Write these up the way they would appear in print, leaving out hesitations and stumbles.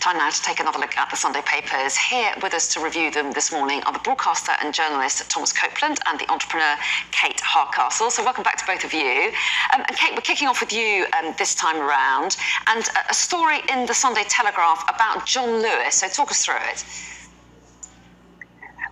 Time now to take another look at the Sunday papers. Here with us to review them this morning are the broadcaster and journalist Thomas Copeland and the entrepreneur Kate Hardcastle. So welcome back to both of you. And Kate, we're kicking off with you this time around, and a story in the Sunday Telegraph about John Lewis. So talk us through it.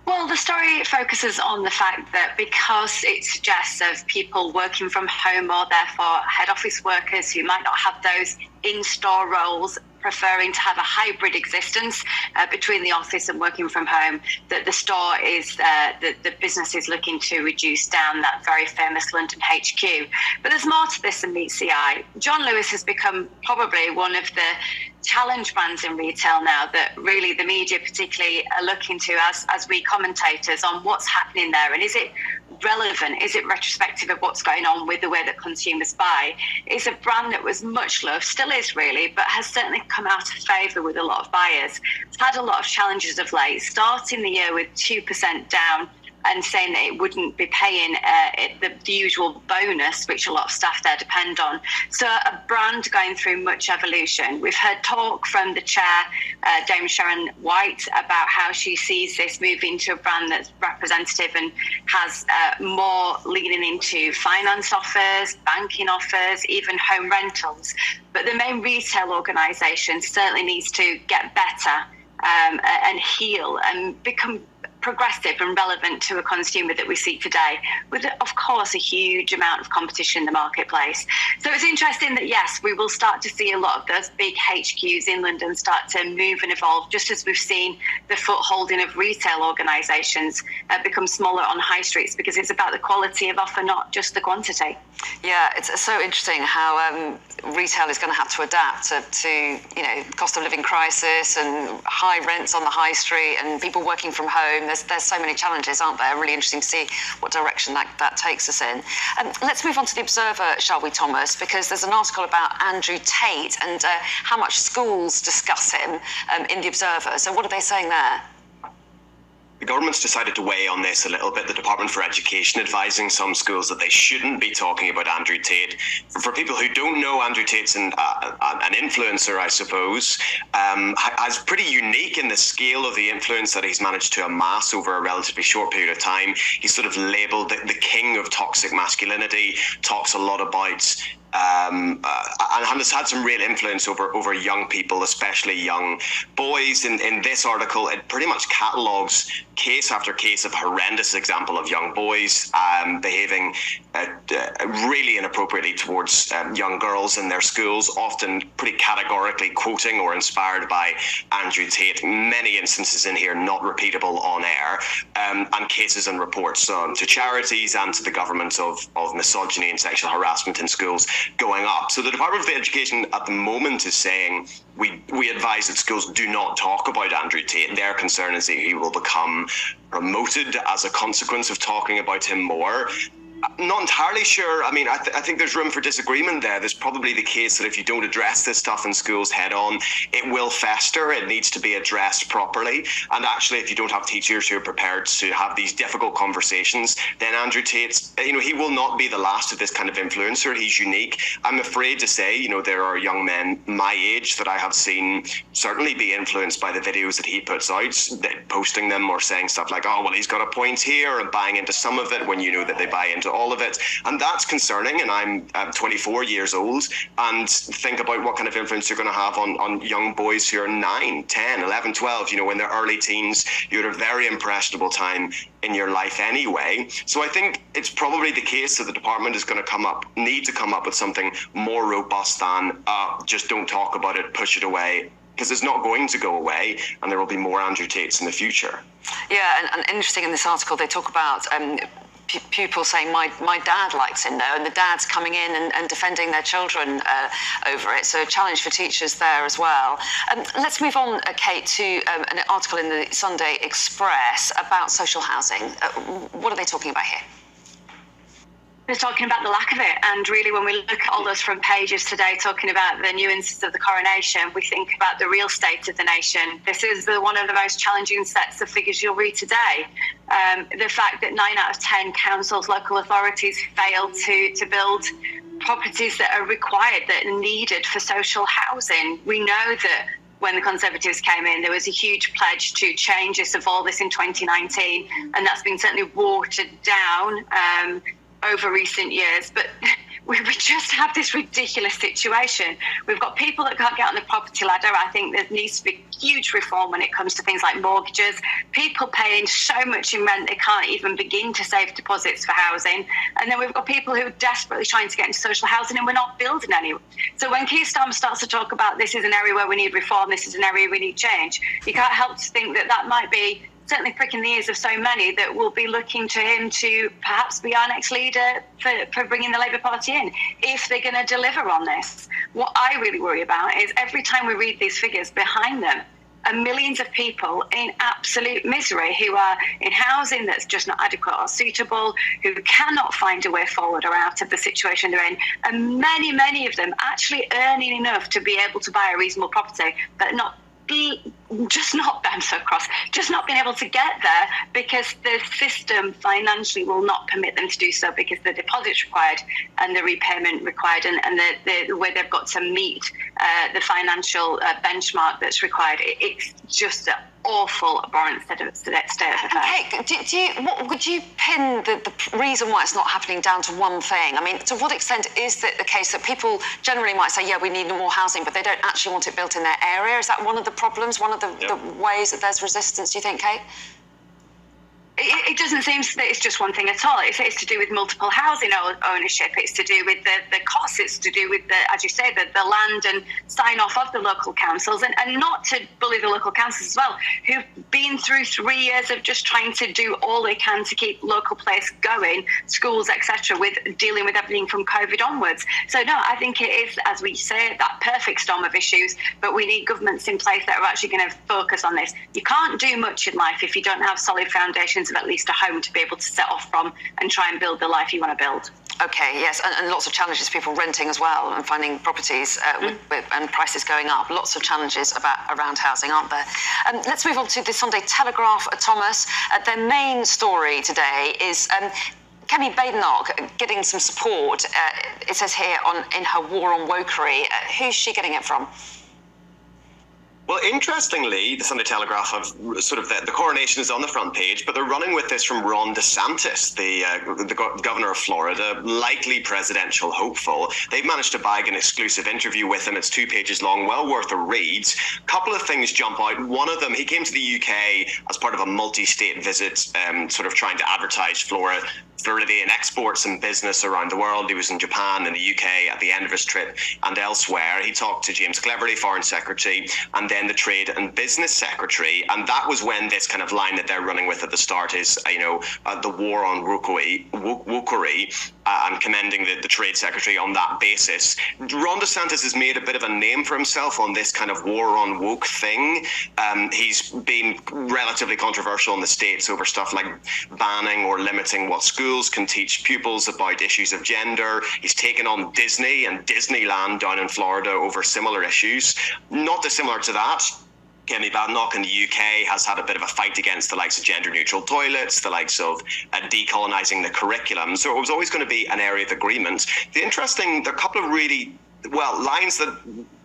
Well, the story focuses on the fact that because it suggests of people working from home, or therefore head office workers who might not have those in-store roles, preferring to have a hybrid existence between the office and working from home, that the store is, the business is looking to reduce down that very famous London HQ. But there's more to this than meets the eye. John Lewis has become probably one of the challenge brands in retail now that really the media particularly are looking to as we commentators on what's happening there, and is it relevant, is it retrospective of what's going on with the way that consumers buy. It's a brand that was much loved, still is really, but has certainly come out of favour with a lot of buyers. It's had a lot of challenges of late, starting the year with 2% down and saying that it wouldn't be paying the usual bonus, which a lot of staff there depend on. So a brand going through much evolution. We've heard talk from the chair, Dame Sharon White, about how she sees this moving to a brand that's representative and has more leaning into finance offers, banking offers, even home rentals. But the main retail organisation certainly needs to get better and heal and become progressive and relevant to a consumer that we see today, with of course a huge amount of competition in the marketplace. So it's interesting that yes, we will start to see a lot of those big HQs in London start to move and evolve, just as we've seen the footholding of retail organisations become smaller on high streets, because it's about the quality of offer, not just the quantity. Yeah, it's so interesting how retail is going to have to adapt to cost of living crisis and high rents on the high street and people working from home. There's so many challenges, aren't there? Really interesting to see what direction that takes us in. Let's move on to the Observer, shall we, Thomas? Because there's an article about Andrew Tate and how much schools discuss him in the Observer. So what are they saying there? The government's decided to weigh on this a little bit. The Department for Education advising some schools that they shouldn't be talking about Andrew Tate. For people who don't know, Andrew Tate's an influencer, I suppose, as pretty unique in the scale of the influence that he's managed to amass over a relatively short period of time. He's sort of labelled the king of toxic masculinity, talks a lot about and has had some real influence over young people, especially young boys. In this article, it pretty much catalogues case after case of horrendous example of young boys behaving really inappropriately towards young girls in their schools, often pretty categorically quoting or inspired by Andrew Tate. Many instances in here not repeatable on air, and cases and reports to charities and to the government of misogyny and sexual harassment in schools going up. So the Department of Education at the moment is saying we advise that schools do not talk about Andrew Tate. Their concern is that he will become promoted as a consequence of talking about him more. Not entirely sure. I mean, I think there's room for disagreement there. There's probably the case that if you don't address this stuff in schools head on, it will fester. It needs to be addressed properly. And actually, if you don't have teachers who are prepared to have these difficult conversations, then Andrew Tate, he will not be the last of this kind of influencer. He's unique. I'm afraid to say, there are young men my age that I have seen certainly be influenced by the videos that he puts out, posting them or saying stuff like, oh, well, he's got a point here, and buying into some of it when you know that they buy into all of it. And that's concerning. And I'm 24 years old, and think about what kind of influence you're going to have on young boys who are 9, 10, 11, 12, in their early teens. You're at a very impressionable time in your life anyway. So I think it's probably the case that the department is going to need to come up with something more robust than just don't talk about it, push it away, because it's not going to go away, and there will be more Andrew Tates in the future. Yeah, and interesting in this article, they talk about pupils saying, my dad likes him though, and the dad's coming in and defending their children over it. So a challenge for teachers there as well. Let's move on, Kate, to an article in the Sunday Express about social housing. What are they talking about here? They're talking about the lack of it, and really when we look at all those front pages today talking about the nuances of the coronation, we think about the real state of the nation. This is one of the most challenging sets of figures you'll read today. The fact that 9 out of 10 councils, local authorities fail to build properties that are required, that are needed for social housing. We know that when the Conservatives came in. There was a huge pledge to change this, of all this in 2019, and that's been certainly watered down over recent years. But we just have this ridiculous situation. We've got people that can't get on the property ladder. I think there needs to be huge reform when it comes to things like mortgages. People paying so much in rent they can't even begin to save deposits for housing. And then we've got people who are desperately trying to get into social housing, and we're not building any. So when Keir Starmer starts to talk about this is an area where we need reform, this is an area we need change, you can't help to think that that might be certainly pricking the ears of so many that will be looking to him to perhaps be our next leader for bringing the Labour Party in, if they're going to deliver on this. What I really worry about is every time we read these figures, behind them are millions of people in absolute misery who are in housing that's just not adequate or suitable, who cannot find a way forward or out of the situation they're in, and many, many of them actually earning enough to be able to buy a reasonable property, but not being able to get there because the system financially will not permit them to do so, because the deposits required and the repayment required and the way they've got to meet the financial benchmark that's required. It's just an awful, abhorrent state of affairs. Okay, would you pin the reason why it's not happening down to one thing? I mean, to what extent is it the case that people generally might say, yeah, we need more housing, but they don't actually want it built in their area? Is that one of the problems, one of the ways that there's resistance, do you think, Kate? It doesn't seem that it's just one thing at all. It's to do with multiple housing ownership. It's to do with the costs. It's to do with, as you say, the land and sign-off of the local councils. And not to bully the local councils as well, who've been through 3 years of just trying to do all they can to keep local place going, schools, etc., with dealing with everything from COVID onwards. So, no, I think it is, as we say, that perfect storm of issues, but we need governments in place that are actually going to focus on this. You can't do much in life if you don't have solid foundations of at least a home to be able to set off from and try and build the life you want to build. Okay, yes, and lots of challenges, people renting as well and finding properties and prices going up. Lots of challenges around housing, aren't there? Let's move on to the Sunday Telegraph, Thomas. Their main story today is Kemi Badenoch getting some support, it says here, in her war on wokery. Who's she getting it from? Well, interestingly, the Sunday Telegraph have sort of the coronation is on the front page, but they're running with this from Ron DeSantis, the governor of Florida, likely presidential hopeful. They've managed to bag an exclusive interview with him. It's 2 pages long, well worth a read. A couple of things jump out. One of them, he came to the UK as part of a multi-state visit, sort of trying to advertise Floridian exports and business around the world. He was in Japan and the UK at the end of his trip and elsewhere. He talked to James Cleverly, Foreign Secretary, and then the Trade and Business Secretary. And that was when this kind of line that they're running with at the start is, the war on wokery, and commending the Trade Secretary on that basis. Ron DeSantis has made a bit of a name for himself on this kind of war on woke thing. He's been relatively controversial in the States over stuff like banning or limiting what schools can teach pupils about issues of gender. He's taken on Disney and Disneyland down in Florida over similar issues. Not dissimilar to that, Kemi Badenoch in the UK has had a bit of a fight against the likes of gender-neutral toilets, the likes of decolonising the curriculum. So it was always going to be an area of agreement. There are a couple of really, lines that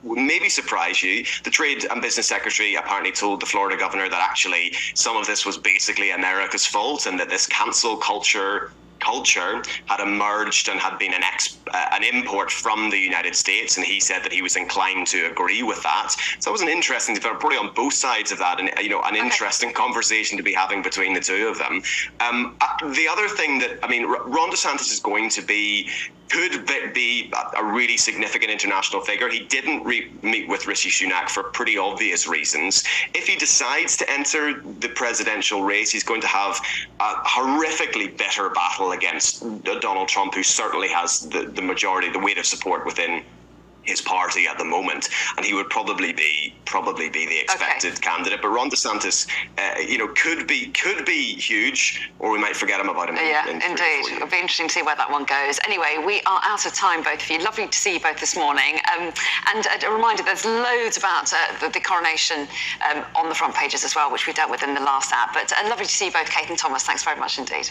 maybe surprise you. The Trade and Business Secretary apparently told the Florida governor that actually some of this was basically America's fault, and that this cancel culture had emerged and had been an import from the United States, and he said that he was inclined to agree with that. So it was an interesting, probably on both sides of that, and an interesting conversation to be having between the two of them. The other thing that, Ron DeSantis is going to could be a really significant international figure. He didn't meet with Rishi Sunak for pretty obvious reasons. If he decides to enter the presidential race, he's going to have a horrifically bitter battle against Donald Trump, who certainly has the majority, the weight of support within his party at the moment, and he would probably be the expected candidate. But Ron DeSantis, could be huge, or we might forget about him. Yeah, indeed. It'll be interesting to see where that one goes. Anyway, we are out of time, both of you. Lovely to see you both this morning. And a reminder, there's loads about the coronation on the front pages as well, which we dealt with in the last app. But lovely to see you both, Kate and Thomas. Thanks very much indeed.